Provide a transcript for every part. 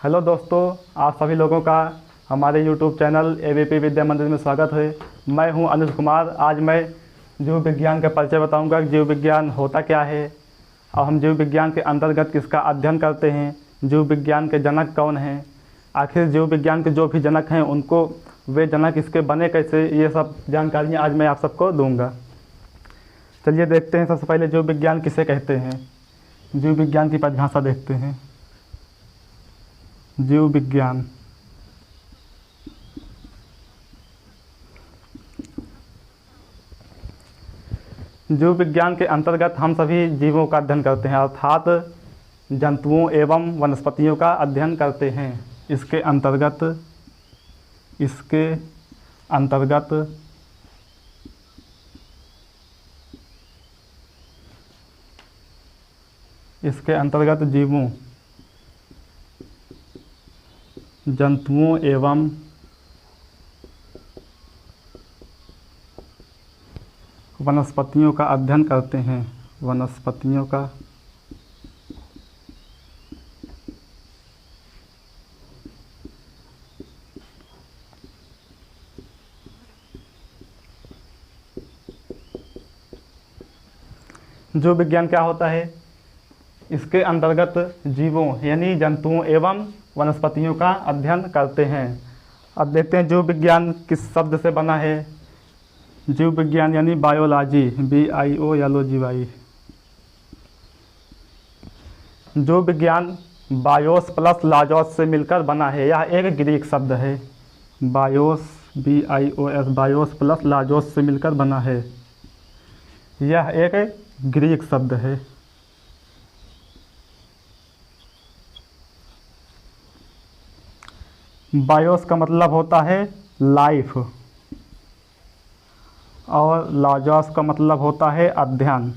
Hello दोस्तों, आप सभी लोगों का हमारे यूट्यूब चैनल एबीपी विद्या मंदिर में स्वागत है। मैं हूं अनुज कुमार। आज मैं जीव विज्ञान का परिचय बताऊंगा कि जीव विज्ञान होता क्या है और हम जीव विज्ञान के अंतर्गत किसका अध्ययन करते हैं, जीव विज्ञान के जनक कौन हैं, आखिर जीव विज्ञान के जो भी जनक हैं उनको वे जनक इसके बने कैसे, ये सब जानकारियाँ आज मैं आप सबको दूँगा। चलिए देखते हैं। सबसे पहले जीव विज्ञान किसे कहते हैं। जीव विज्ञान की परिभाषा देखते हैं। जीव विज्ञान जीव विज्ञान के अंतर्गत हम सभी जीवों का अध्ययन करते हैं, अर्थात जंतुओं एवं वनस्पतियों का अध्ययन करते हैं। इसके अंतर्गत जीवों, जंतुओं एवं वनस्पतियों का अध्ययन करते हैं। वनस्पतियों का जीव विज्ञान क्या होता है। इसके अंतर्गत जीवों यानी जंतुओं एवं वनस्पतियों का अध्ययन करते हैं। अब देखते हैं जीव विज्ञान किस शब्द से बना है। जीव विज्ञान यानी बायोलॉजी, BIOLOGY। जीव विज्ञान बायोस प्लस लॉजोस से मिलकर बना है। यह एक ग्रीक शब्द है। बायोस, BIOS, बायोस प्लस लॉजोस से मिलकर बना है। यह एक ग्रीक शब्द है। बायोस का मतलब होता है लाइफ और लॉजोस का मतलब होता है अध्ययन,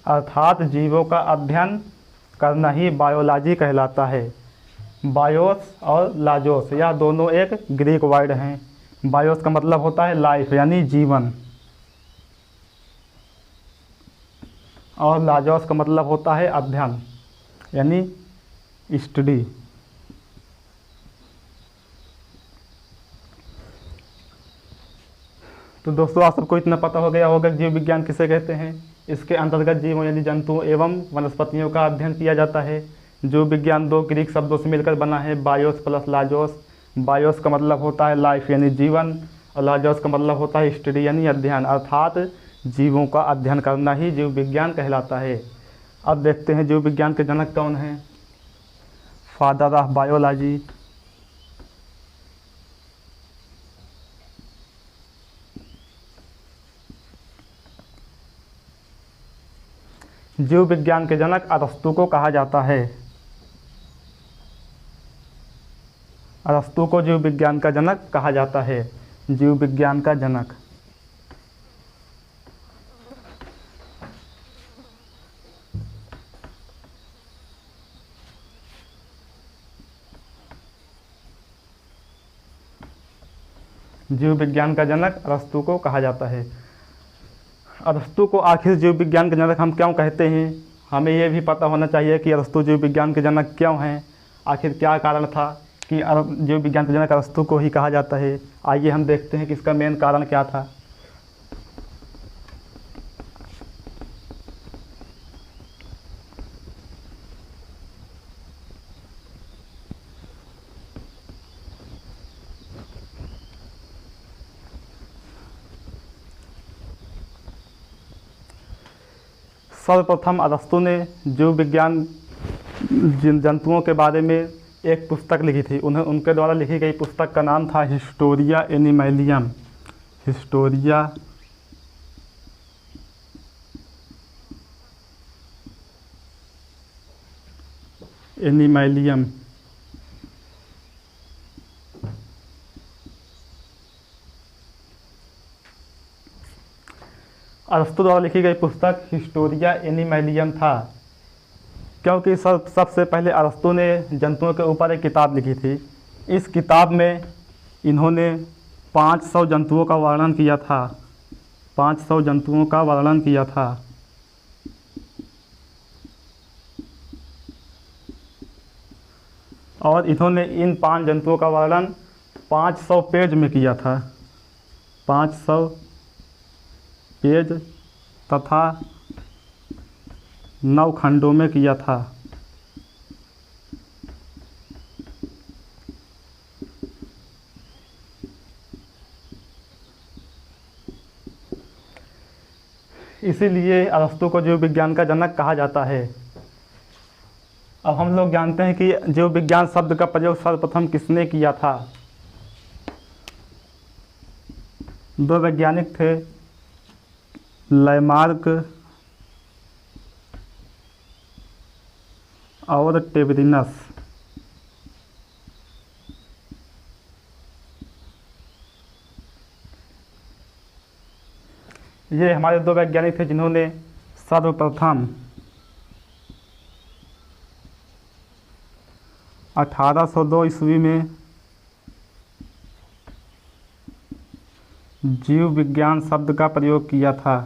अर्थात जीवों का अध्ययन करना ही बायोलॉजी कहलाता है। बायोस और लॉजोस यह दोनों एक ग्रीक वर्ड हैं। बायोस का मतलब होता है लाइफ यानी जीवन और लॉजोस का मतलब होता है अध्ययन यानी स्टडी। तो दोस्तों, आप सबको इतना पता हो गया होगा जीव विज्ञान किसे कहते हैं। इसके अंतर्गत जीवों यानी जंतुओं एवं वनस्पतियों का अध्ययन किया जाता है। जीव विज्ञान दो ग्रीक शब्दों से मिलकर बना है, बायोस प्लस लॉजोस। बायोस का मतलब होता है लाइफ यानी जीवन और लॉजोस का मतलब होता है स्टडी यानी अध्ययन, अर्थात जीवों का अध्ययन करना ही जीव विज्ञान कहलाता है। अब देखते हैं जीव विज्ञान के जनक कौन हैं। फादर ऑफ बायोलॉजी, जीव विज्ञान के जनक अरस्तु को कहा जाता है। अरस्तु को जीव विज्ञान का जनक कहा जाता है। जीव विज्ञान का जनक। जीव विज्ञान का जनक अरस्तु को कहा जाता है। अरस्तु को आखिर जीव विज्ञान के जनक हम क्यों कहते हैं, हमें ये भी पता होना चाहिए कि अरस्तु जीव विज्ञान के जनक क्यों हैं। आखिर क्या कारण था कि जीव विज्ञान के जनक अरस्तु को ही कहा जाता है। आइए हम देखते हैं कि इसका मेन कारण क्या था। सर्वप्रथम अरस्तु ने जीव विज्ञान जंतुओं के बारे में एक पुस्तक लिखी थी। उनके द्वारा लिखी गई पुस्तक का नाम था हिस्टोरिया एनिमलियम। हिस्टोरिया एनिमलियम। अरस्तु द्वारा लिखी गई पुस्तक हिस्टोरिया एनिमलियम था, क्योंकि सबसे पहले अरस्तु ने जंतुओं के ऊपर एक किताब लिखी थी। इस किताब में इन्होंने 500 जंतुओं का वर्णन किया था। 500 जंतुओं का वर्णन किया था। और इन्होंने इन 5 जंतुओं का वर्णन 500 पेज में किया था। 500 पेज तथा 9 खंडों में किया था। इसीलिए अरस्तु को जीव विज्ञान का जनक कहा जाता है। अब हम लोग जानते हैं कि जीव विज्ञान शब्द का प्रयोग सर्वप्रथम किसने किया था। 2 वैज्ञानिक थे, लैमार्क और टेबरिनस। ये हमारे 2 वैज्ञानिक थे जिन्होंने सर्वप्रथम 1802 ईस्वी में जीव विज्ञान शब्द का प्रयोग किया था।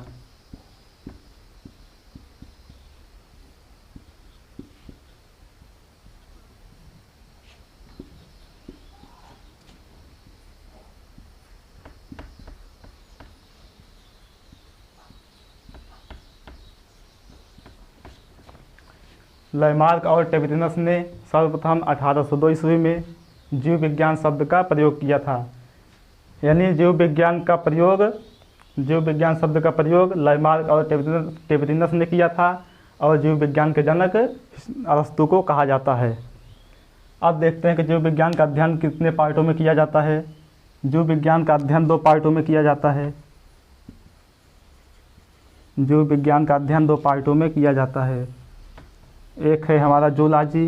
लैमार्क और टेबरिनस ने सर्वप्रथम 1802 ईस्वी में जीव विज्ञान शब्द का प्रयोग किया था। यानी जीव विज्ञान शब्द का प्रयोग लैमार्क और टेबरिनस ने किया था और जीव विज्ञान के जनक अरस्तु को कहा जाता है। अब देखते हैं कि जीव विज्ञान का अध्ययन कितने पार्टों में किया जाता है। जीव विज्ञान का अध्ययन 2 पार्टों में किया जाता है। जीव विज्ञान का अध्ययन 2 पार्टों में किया जाता है। एक है हमारा जूलॉजी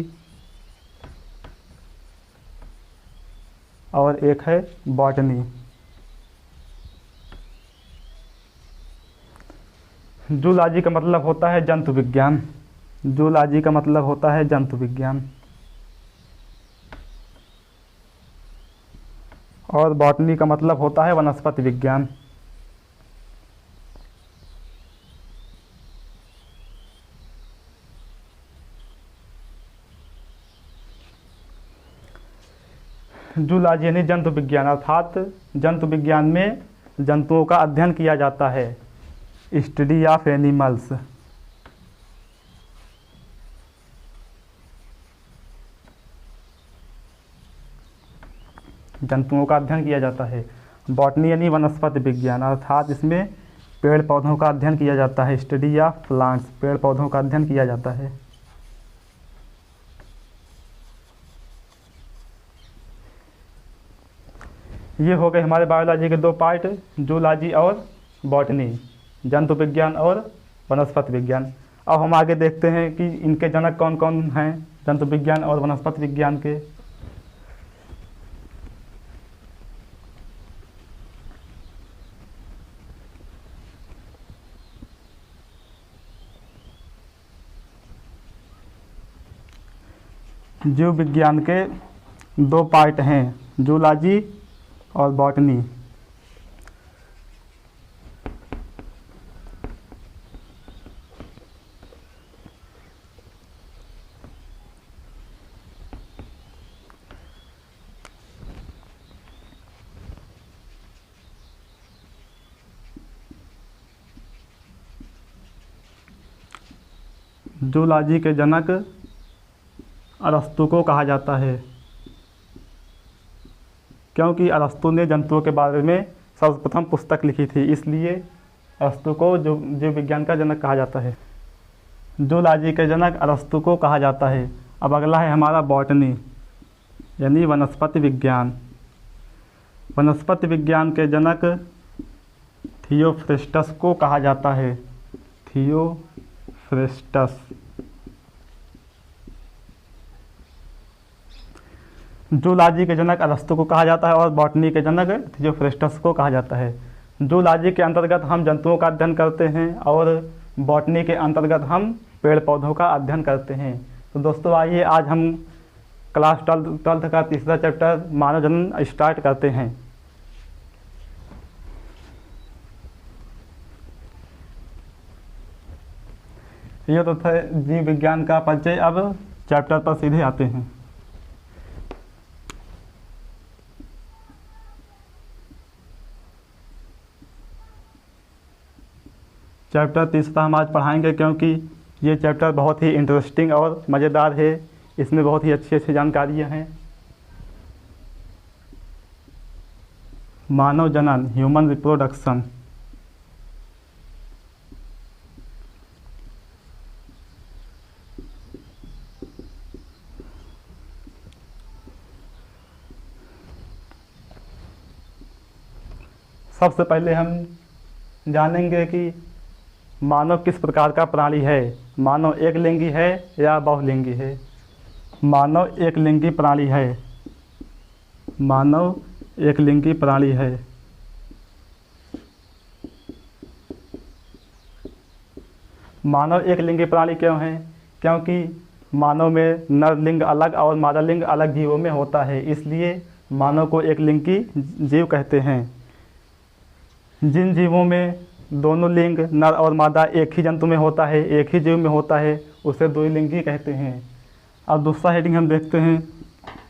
और एक है बॉटनी। जूलॉजी का मतलब होता है जंतु विज्ञान। जूलॉजी का मतलब होता है जंतु विज्ञान। और बॉटनी का मतलब होता है वनस्पति विज्ञान। जूलॉजी यानी जंतु विज्ञान, अर्थात जंतु विज्ञान में जंतुओं का अध्ययन किया जाता है। Study of animals. जंतुओं का अध्ययन किया जाता है। बॉटनी यानी वनस्पति विज्ञान, अर्थात इसमें पेड़ पौधों का अध्ययन किया जाता है। स्टडी ऑफ प्लांट्स, पेड़ पौधों का अध्ययन किया जाता है। ये हो गए हमारे बायोलॉजी के 2 पार्ट, जूलॉजी और बॉटनी, जंतु विज्ञान और वनस्पति विज्ञान। अब हम आगे देखते हैं कि इनके जनक कौन कौन हैं, जंतु विज्ञान और वनस्पति विज्ञान के। जीव विज्ञान के 2 पार्ट हैं, जूलॉजी और बॉटनी। जूलॉजी के जनक अरस्तु को कहा जाता है, क्योंकि अरस्तु ने जंतुओं के बारे में सर्वप्रथम पुस्तक लिखी थी, इसलिए अरस्तु को जीव विज्ञान का जनक कहा जाता है। जूलॉजी के जनक अरस्तु को कहा जाता है। अब अगला है हमारा बॉटनी यानी वनस्पति विज्ञान। वनस्पति विज्ञान के जनक थियोफ्रेस्टस को कहा जाता है। थियोफ्रेस्टस। जूलॉजी के जनक अरस्तु को कहा जाता है और बॉटनी के जनक थियोफ्रेस्टस को कहा जाता है। जूलॉजी के अंतर्गत हम जंतुओं का अध्ययन करते हैं और बॉटनी के अंतर्गत हम पेड़ पौधों का अध्ययन करते हैं। तो दोस्तों आइए आज हम क्लास 12th का 3रा चैप्टर मानव जन्म स्टार्ट करते हैं। ये तो था जीव विज्ञान का परिचय। अब चैप्टर पर सीधे आते हैं। चैप्टर तीसरा हम आज पढ़ाएंगे, क्योंकि ये चैप्टर बहुत ही इंटरेस्टिंग और मज़ेदार है। इसमें बहुत ही अच्छी अच्छी जानकारियाँ हैं। मानव जनन, ह्यूमन रिप्रोडक्शन। सबसे पहले हम जानेंगे कि मानव किस प्रकार का प्राणी है। मानव एक लिंगी है या बहुलिंगी है। मानव एक लिंगी प्राणी है। मानव एक लिंगी प्राणी है। मानव एक लिंगी प्राणी क्यों है? क्योंकि मानव में नर लिंग अलग और मादा लिंग अलग जीवों में होता है, इसलिए मानव को एक लिंगी जीव कहते हैं। जिन जीवों में दोनों लिंग नर और मादा एक ही जंतु में होता है, एक ही जीव में होता है, उसे द्विलिंगी कहते हैं। अब दूसरा हेडिंग हम देखते हैं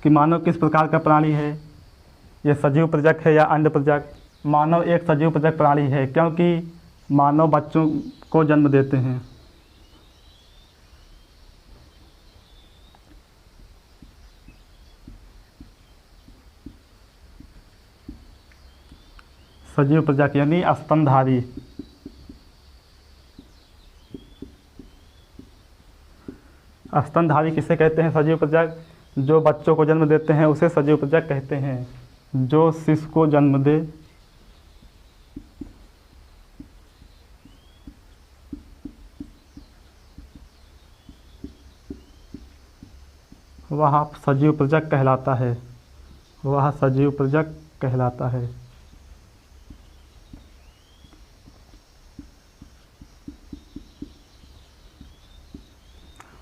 कि मानव किस प्रकार का प्राणी है। ये सजीव प्रजक है या अंड प्रजक? मानव एक सजीव प्रजक प्राणी है, क्योंकि मानव बच्चों को जन्म देते हैं। सजीव प्रजक यानी स्तनधारी। स्तनधारी किसे कहते हैं? सजीव प्रजक। जो बच्चों को जन्म देते हैं उसे सजीव प्रजक कहते हैं। जो शिशु को जन्म दे वह सजीव प्रजक कहलाता है। वह सजीव प्रजक कहलाता है।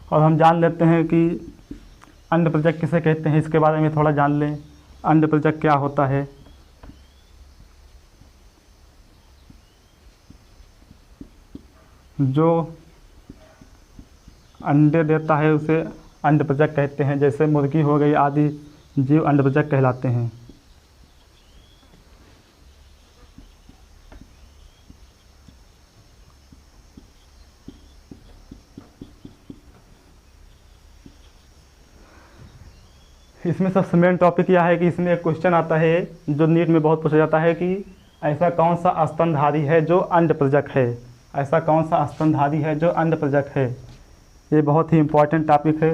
और हम जान लेते हैं कि अंड प्रजक किसे कहते हैं, इसके बारे में थोड़ा जान लें। अंड प्रजक क्या होता है? जो अंडे देता है उसे अंड प्रजक कहते हैं। जैसे मुर्गी हो गई आदि जीव अंड प्रजक कहलाते हैं। इसमें सबसे मेन टॉपिक यह है कि इसमें एक क्वेश्चन आता है जो नीट में बहुत पूछा जाता है कि ऐसा कौन सा स्तनधारी है जो अंड प्रजक है। ऐसा कौन सा स्तनधारी है जो अंड प्रजक है। ये बहुत ही इम्पोर्टेंट टॉपिक है।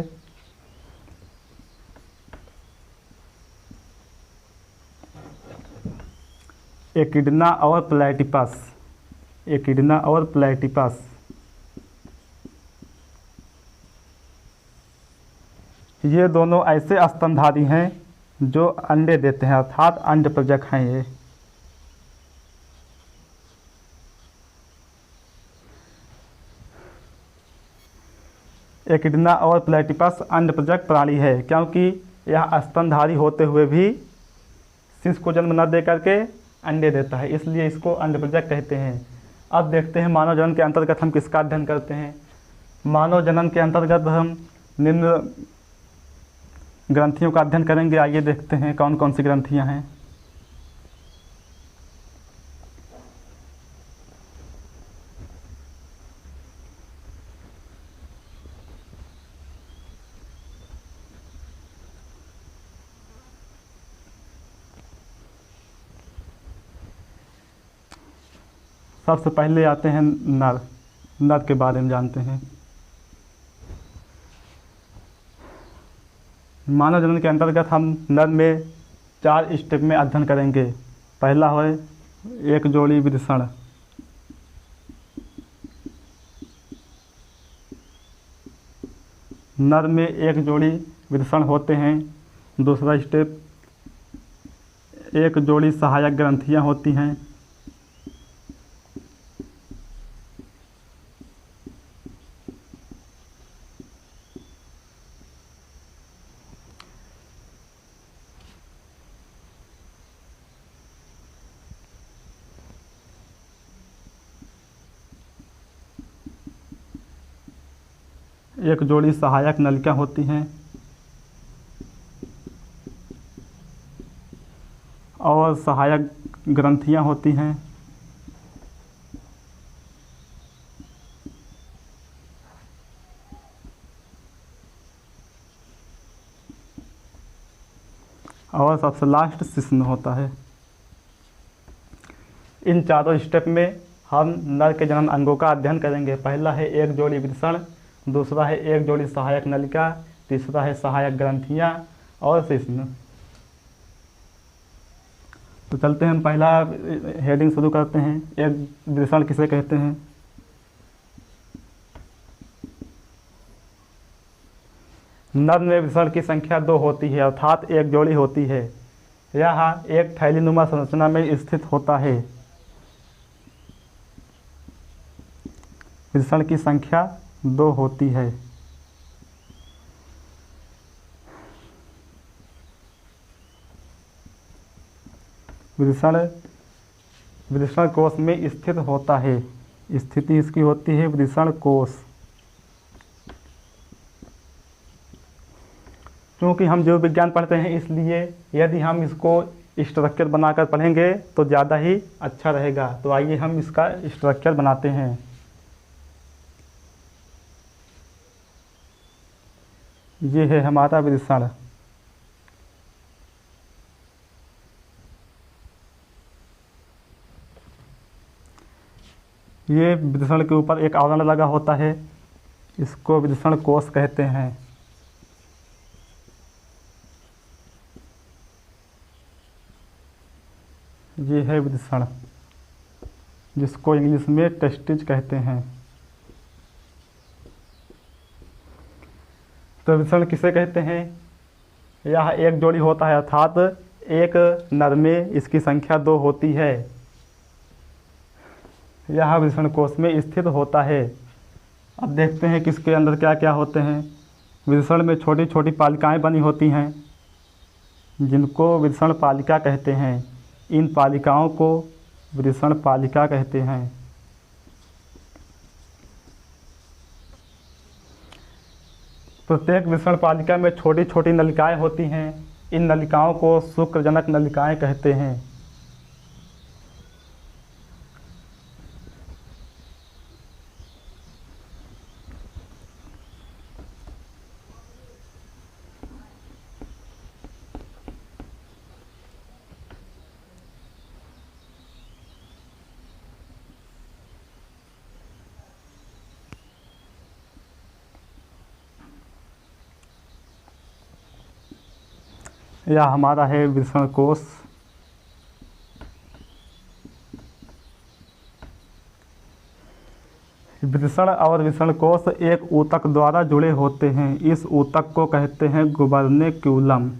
एकिडना और प्लैटिपस। एकिडना और प्लैटिपस ये दोनों ऐसे स्तनधारी हैं जो अंडे देते हैं, अर्थात अंड प्रजक हैं ये। एकिडना और प्लैटिपस अंड प्रजक प्राणी है, क्योंकि यह स्तनधारी होते हुए भी शिशु को जन्म न दे करके अंडे देता है, इसलिए इसको अंड प्रजक कहते हैं। अब देखते हैं मानव जनन के अंतर्गत हम किसका अध्ययन करते हैं। मानव जनन के अंतर्गत हम निम्न ग्रंथियों का अध्ययन करेंगे। आइए देखते हैं कौन कौन सी ग्रंथियां हैं। सबसे पहले आते हैं नर। नर के बारे में जानते हैं। मानव जनन के अंतर्गत हम नर में 4 स्टेप में अध्ययन करेंगे। पहला है एक जोड़ी वृषण। नर में एक जोड़ी वृषण होते हैं। दूसरा स्टेप एक जोड़ी सहायक ग्रंथियां होती हैं। एक जोड़ी सहायक नलिका होती हैं और सहायक ग्रंथियां होती हैं। और सबसे लास्ट शिश्न होता है। इन चारों स्टेप में हम नर के जनन अंगों का अध्ययन करेंगे। पहला है एक जोड़ी वृषण, दूसरा है एक जोड़ी सहायक नलिका, तीसरा है सहायक ग्रंथियाँ और शिश्न। तो चलते हैं, हम पहला हेडिंग शुरू करते हैं। एक वृषण किसे कहते हैं? नर में वृषण की संख्या 2 होती है, अर्थात एक जोड़ी होती है। यह एक थैलीनुमा संरचना में स्थित होता है। वृषण की संख्या 2 होती है। वृषण कोश में स्थित होता है। स्थिति इसकी होती है वृषण कोश। क्योंकि हम जीव विज्ञान पढ़ते हैं, इसलिए यदि हम इसको स्ट्रक्चर बनाकर पढ़ेंगे तो ज़्यादा ही अच्छा रहेगा। तो आइए हम इसका स्ट्रक्चर बनाते हैं। ये है हमारा वृषण। ये वृषण के ऊपर एक आवरण लगा होता है, इसको वृषण कोश कहते हैं। ये है वृषण, जिसको इंग्लिश में टेस्टिज कहते हैं। तो वृषण किसे कहते हैं? यह एक जोड़ी होता है, अर्थात एक नर में इसकी संख्या 2 होती है। यह वृषण कोश में स्थित होता है। अब देखते हैं कि इसके अंदर क्या क्या होते हैं। वृषण में छोटी छोटी पालिकाएं बनी होती हैं, जिनको वृषण पालिका कहते हैं। इन पालिकाओं को वृषण पालिका कहते हैं। प्रत्येक वृषण पालिका में छोटी छोटी नलिकाएं होती हैं। इन नलिकाओं को शुक्रजनक नलिकाएं कहते हैं। यह हमारा है वृषण कोश। वृषण और वृषण कोश एक ऊतक द्वारा जुड़े होते हैं। इस ऊतक को कहते हैं गुबर्नेक्यूलम।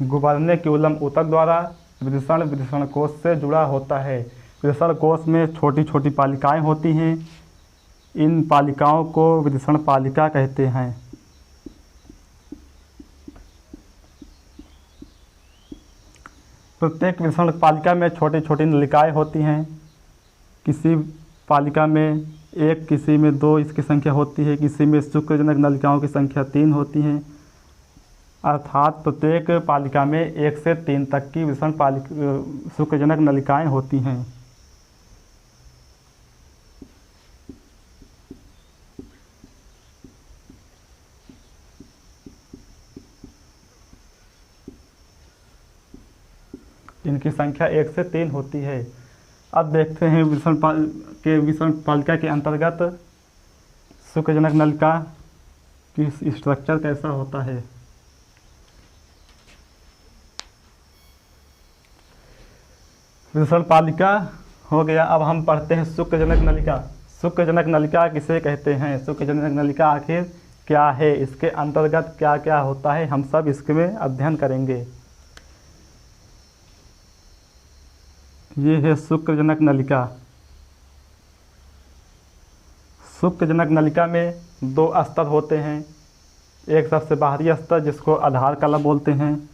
गुबर्नेक्यूलम ऊतक द्वारा वृषण कोश से जुड़ा होता है। वृषण कोश में छोटी छोटी पालिकाएं होती हैं। इन पालिकाओं को वृषण पालिका कहते हैं। प्रत्येक वृषण पालिका में छोटी छोटी नलिकाएं होती हैं। किसी पालिका में 1, किसी में 2 इसकी संख्या होती है। किसी में शुक्रजनक नलिकाओं की संख्या 3 होती है। अर्थात प्रत्येक पालिका में 1 से 3 तक की वृषण शुक्रजनक नलिकाएं होती हैं। इनकी संख्या 1 से 3 होती है। अब देखते हैं वृषण पालिका के अंतर्गत शुक्रजनक नलिका की स्ट्रक्चर कैसा होता है। वृषण पालिका हो गया। अब हम पढ़ते हैं शुक्रजनक नलिका। शुक्रजनक नलिका किसे कहते हैं? शुक्रजनक नलिका आखिर क्या है, इसके अंतर्गत क्या क्या होता है, हम सब इसमें अध्ययन करेंगे। ये है शुक्रजनक नलिका। शुक्रजनक नलिका में 2 स्तर होते हैं। एक सबसे बाहरी स्तर, जिसको आधार कला बोलते हैं,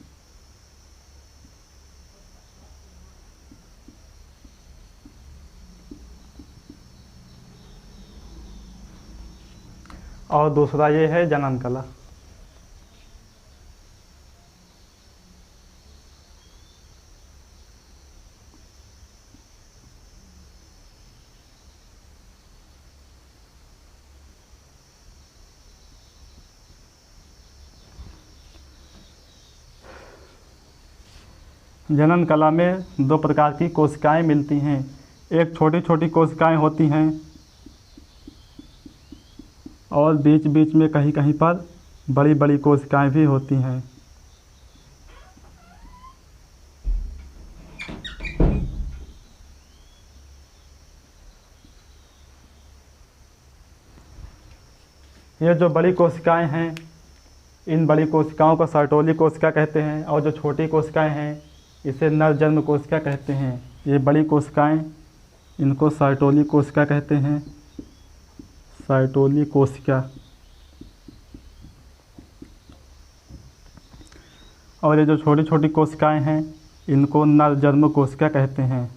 और दूसरा ये है जनन कला। जनन कला में दो प्रकार की कोशिकाएं मिलती हैं। एक छोटी छोटी कोशिकाएं होती हैं और बीच बीच में कहीं कहीं पर बड़ी बड़ी कोशिकाएं भी होती हैं। ये जो बड़ी कोशिकाएं हैं, इन बड़ी कोशिकाओं को सर्टोली कोशिका कहते हैं और जो छोटी कोशिकाएं हैं इसे नरजन्म कोशिका कहते हैं। ये बड़ी कोशिकाएं, इनको सर्टोली कोशिका कहते हैं, सर्टोली कोशिका। और ये जो छोटी छोटी कोशिकाएं हैं इनको नरजन्म कोशिका कहते हैं।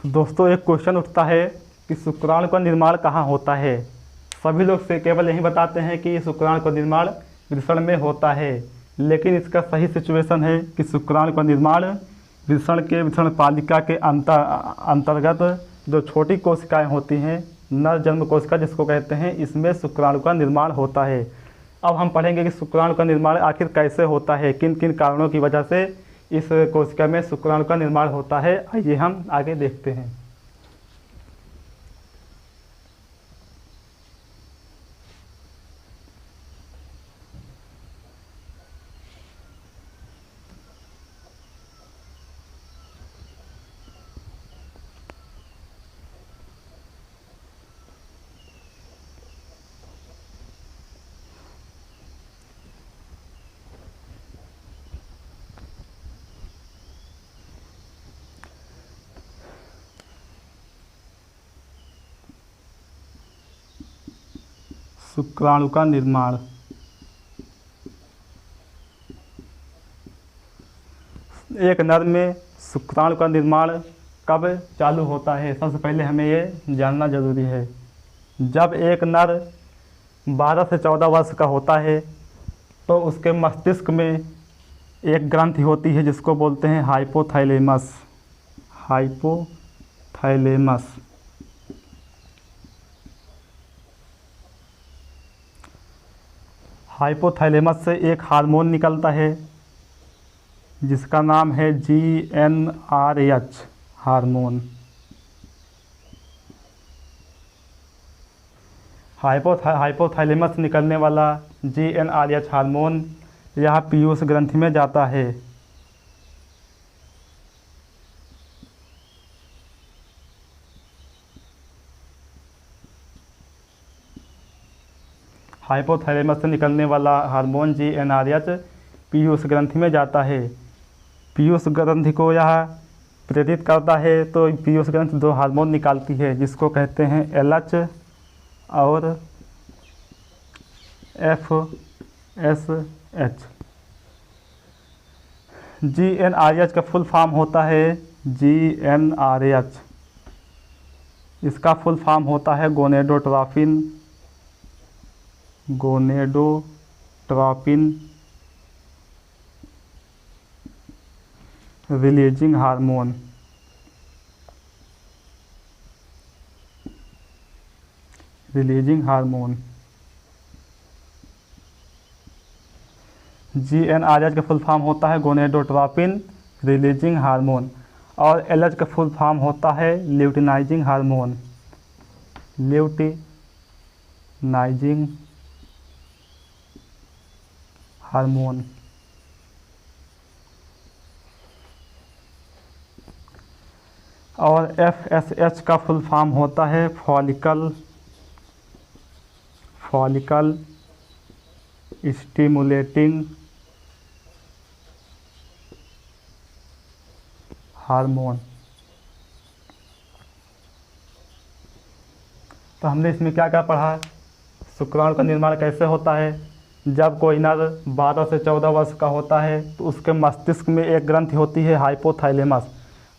दोस्तों, एक क्वेश्चन उठता है कि शुक्राणु का निर्माण कहाँ होता है। सभी लोग से केवल यही बताते हैं कि शुक्राणु का निर्माण वृषण में होता है, लेकिन इसका सही सिचुएशन है कि शुक्राणु का निर्माण वृषण पालिका के अंतर्गत जो छोटी कोशिकाएं होती हैं, नरजन्म कोशिका जिसको कहते हैं, इसमें शुक्राणु का निर्माण होता है। अब हम पढ़ेंगे कि शुक्राणु का निर्माण आखिर कैसे होता है, किन किन कारणों की वजह से इस कोशिका में शुक्राणु का निर्माण होता है। आइए हम आगे देखते हैं। शुक्राणु का निर्माण। एक नर में शुक्राणु का निर्माण कब चालू होता है, सबसे पहले हमें ये जानना जरूरी है। जब एक नर 12 से 14 वर्ष का होता है तो उसके मस्तिष्क में एक ग्रंथि होती है जिसको बोलते हैं हाइपोथैलेमस। हाइपोथैलेमस। हाइपोथैलेमस से एक हार्मोन निकलता है जिसका नाम है GnRH हार्मोन। हाइपोथैलेमस निकलने वाला GnRH हार्मोन यह पीयूष ग्रंथि में जाता है। हाइपोथैलेमस से निकलने वाला हार्मोन GnRH पीयूष ग्रंथि में जाता है। पीयूष ग्रंथि को यह प्रेरित करता है तो पीयूष ग्रंथि दो हार्मोन निकालती है जिसको कहते हैं LH और FSH। GnRH का फुल फॉर्म होता है GnRH। इसका फुल फॉर्म होता है गोनेडोट्रोपिन रिलीजिंग हार्मोन। GnRH का फुल फॉर्म होता है गोनेडोट्रोपिन रिलीजिंग हार्मोन और LH का फुल फॉर्म होता है ल्यूटिनाइजिंग हार्मोन। Luteinizing hormone. और FSH का फुल फॉर्म होता है फॉलिकल स्टिमुलेटिंग हार्मोन। तो हमने इसमें क्या क्या पढ़ा, शुक्राणु का निर्माण कैसे होता है। जब कोई नर 12 से 14 वर्ष का होता है तो उसके मस्तिष्क में एक ग्रंथि होती है हाइपोथैलेमस।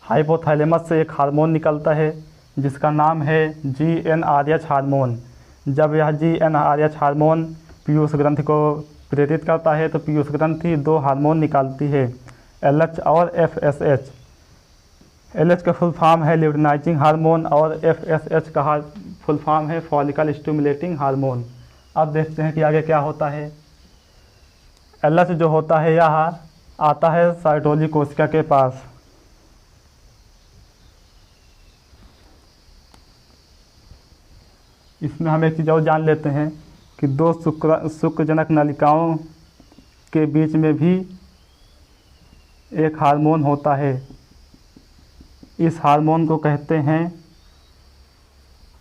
हाइपोथैलेमस से एक हार्मोन निकलता है जिसका नाम है GnRH हार्मोन। जब यह GnRH हार्मोन पीयूष ग्रंथि को प्रेरित करता है तो पीयूष ग्रंथि दो हार्मोन निकालती है, LH और FSH। LH का फुल फॉर्म है ल्यूटिनाइजिंग हार्मोन और FSH का फुल फॉर्म है फॉलिकल स्टिमुलेटिंग हार्मोन। अब देखते हैं कि आगे क्या होता है। एलएच जो होता है यह आता है साइटोली कोशिका के पास। इसमें हम एक चीज़ और जान लेते हैं कि दो शुक्रजनक नलिकाओं के बीच में भी एक हार्मोन होता है। इस हार्मोन को कहते हैं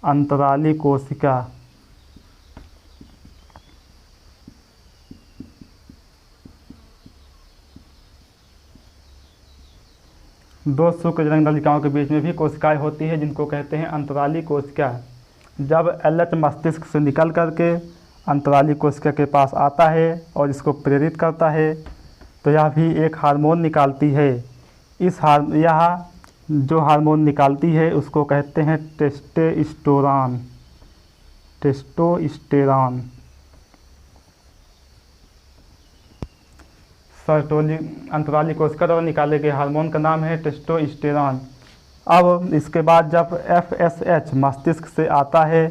अंतराली कोशिका। दो शुक्रजनक नलिकाओं के बीच में भी कोशिकाएं होती है जिनको कहते हैं अंतराली कोशिका। जब एलएच मस्तिष्क से निकल करके अंतराली कोशिका के पास आता है और इसको प्रेरित करता है तो यह भी एक हार्मोन निकालती है। यह जो हार्मोन निकालती है उसको कहते हैं टेस्टोस्टेरोन। टेस्टोस्टेरोन साइटोली अंतराली कोशिका द्वारा निकाले गए हार्मोन का नाम है टेस्टोस्टेरोन। अब इसके बाद जब FSH मस्तिष्क से आता है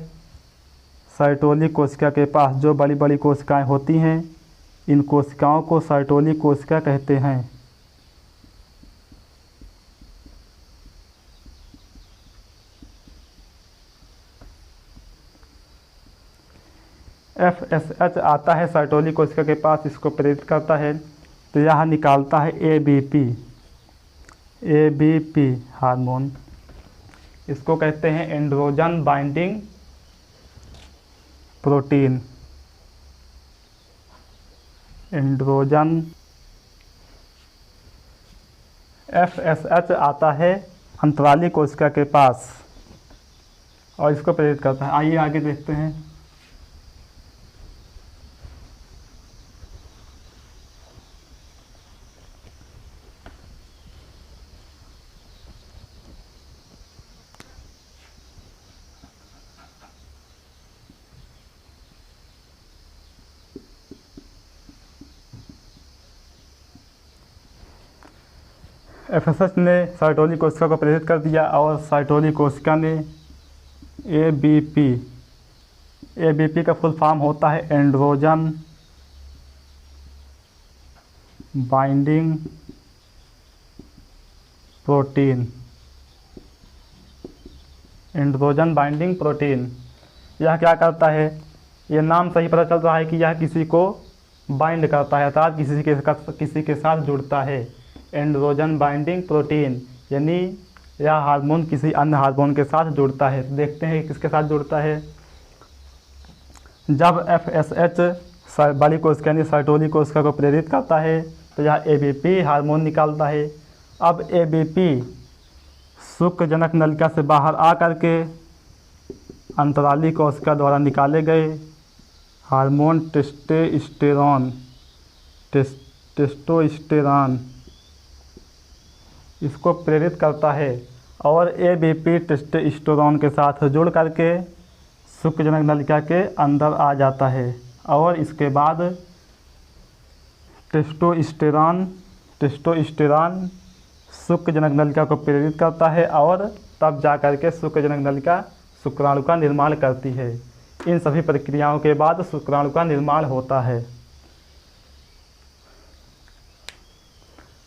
साइटोली कोशिका के पास, जो बड़ी बड़ी कोशिकाएं होती हैं, इन कोशिकाओं को साइटोली कोशिका कहते हैं। FSH आता है साइटोली कोशिका के पास, इसको प्रेरित करता है तो यह निकालता है ABP हार्मोन। इसको कहते हैं androgen binding protein. Androgen FSH आता है अंतराली कोशिका के पास और इसको प्रेरित करता है। आइए आगे देखते हैं। FSH ने साइटोली कोशिका को प्रेरित कर दिया और साइटोली कोशिका ने ABP का फुल फॉर्म होता है androgen binding protein. Androgen binding protein यह क्या करता है? यह नाम से ही पता चल रहा है कि यह किसी को बाइंड करता है, अर्थात किसी के साथ जुड़ता है। एंड्रोजन बाइंडिंग प्रोटीन यानी यह हार्मोन किसी अन्य हार्मोन के साथ जुड़ता है। देखते हैं किसके साथ जुड़ता है। जब FSH बड़ी कोशिका यानी साइटोली कोशिका को प्रेरित करता है तो यह ABP हार्मोन निकालता है। अब ABP शुक्रजनक नलिका से बाहर आ करके अंतराली कोशिका द्वारा निकाले गए हार्मोन टेस्टोस्टेरोन इसको प्रेरित करता है और ABP टेस्टोस्टेरोन के साथ जुड़ करके शुक्रजनक नलिका के अंदर आ जाता है और इसके बाद टेस्टोस्टेरोन शुक्रजनक नलिका को प्रेरित करता है और तब जा कर के शुक्रजनक नलिका शुक्राणु का निर्माण करती है। इन सभी प्रक्रियाओं के बाद शुक्राणु का निर्माण होता है।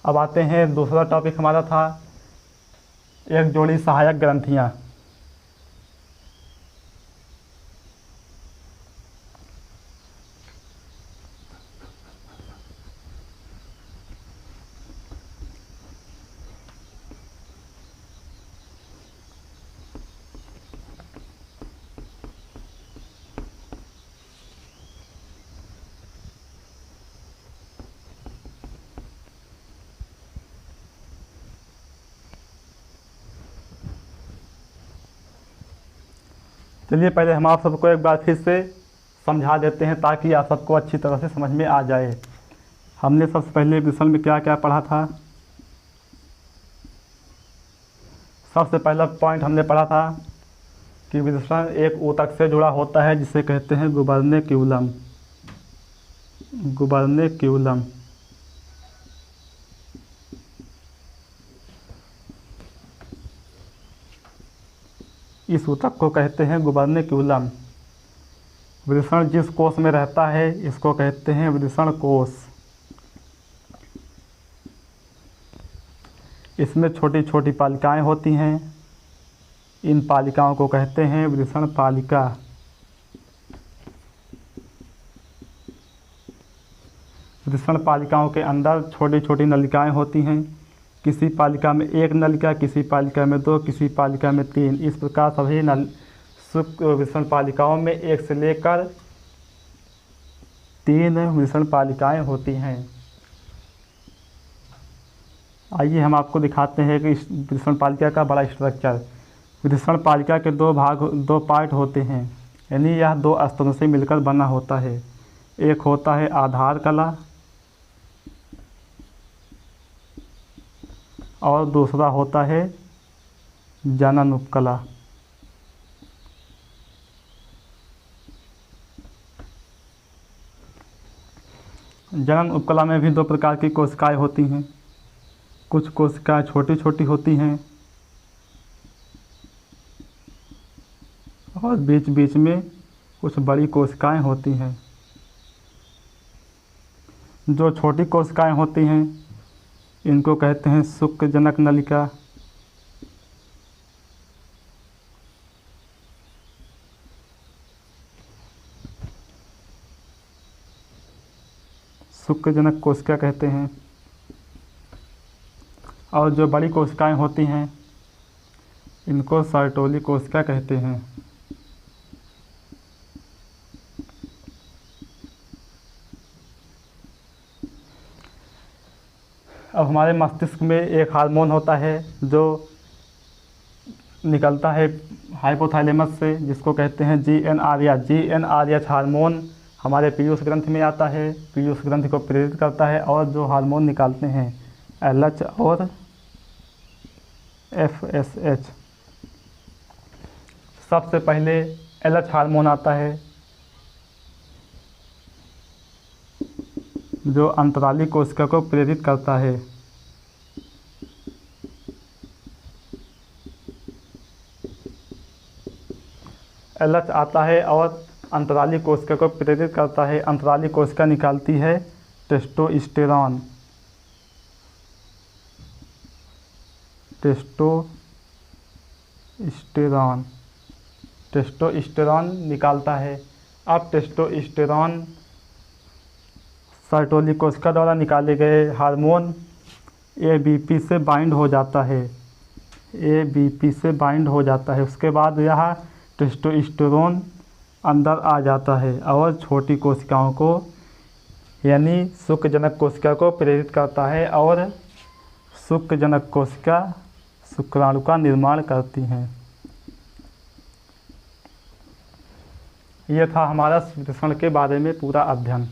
अब आते हैं, दूसरा टॉपिक हमारा था एक जोड़ी सहायक ग्रंथियाँ। चलिए पहले हम आप सबको एक बार फिर से समझा देते हैं ताकि आप सबको अच्छी तरह से समझ में आ जाए। हमने सबसे पहले विषय में क्या क्या पढ़ा था। सबसे पहला पॉइंट हमने पढ़ा था कि विषय एक ऊतक से जुड़ा होता है जिसे कहते हैं गुबर्नेक्यूलम। गुबर्नेक्यूलम इस ऊतक को कहते हैं गुबर्निक्यूलम। वृषण जिस कोष में रहता है इसको कहते हैं वृषण कोष। इसमें छोटी छोटी पालिकाएं होती हैं, इन पालिकाओं को कहते हैं वृषण पालिका। वृषण पालिकाओं के अंदर छोटी छोटी नलिकाएं होती हैं, किसी पालिका में एक नलिका, किसी पालिका में दो, किसी पालिका में तीन। इस प्रकार सभी शुक्र वृषण पालिकाओं में एक से लेकर 3 वृषण पालिकाएं होती हैं। आइए हम आपको दिखाते हैं कि इस वृषण पालिका का बड़ा स्ट्रक्चर। वृषण पालिका के 2 पार्ट होते हैं, यानी यह 2 स्तरों से मिलकर बना होता है। एक होता है आधार कला और दूसरा होता है जनन उपकला। जनन उपकला में भी 2 प्रकार की कोशिकाएं होती हैं। कुछ कोशिकाएं छोटी छोटी होती हैं और बीच बीच में कुछ बड़ी कोशिकाएं होती हैं। जो छोटी कोशिकाएं होती हैं इनको कहते हैं शुक्रजनक नलिका। शुक्रजनक कोशिका कहते हैं। और जो बड़ी कोशिकाएं होती हैं इनको सर्टोली कोशिका कहते हैं। अब हमारे मस्तिष्क में एक हार्मोन होता है जो निकलता है हाइपोथैलेमस से, जिसको कहते हैं GnRH हार्मोन हमारे पीयूष ग्रंथि में आता है, पीयूष ग्रंथि को प्रेरित करता है और जो हार्मोन निकालते हैं LH और FSH। सबसे पहले LH हार्मोन आता है जो अंतराली कोशिका को प्रेरित करता है। LH आता है और अंतराली कोशिका को प्रेरित करता है। अंतराली कोशिका निकालती है टेस्टोस्टेरॉन। टेस्टोस्टेरॉन निकालता है। अब टेस्टोस्टेरॉन सर्टोली कोशिका द्वारा निकाले गए हार्मोन ABP से बाइंड हो जाता है। ABP से बाइंड हो जाता है। उसके बाद यह टेस्टोस्टेरोन अंदर आ जाता है और छोटी कोशिकाओं को यानी शुक्रजनक कोशिका को प्रेरित करता है और शुक्रजनक कोशिका शुक्राणु का निर्माण करती हैं। यह था हमारा वृषण के बारे में पूरा अध्ययन।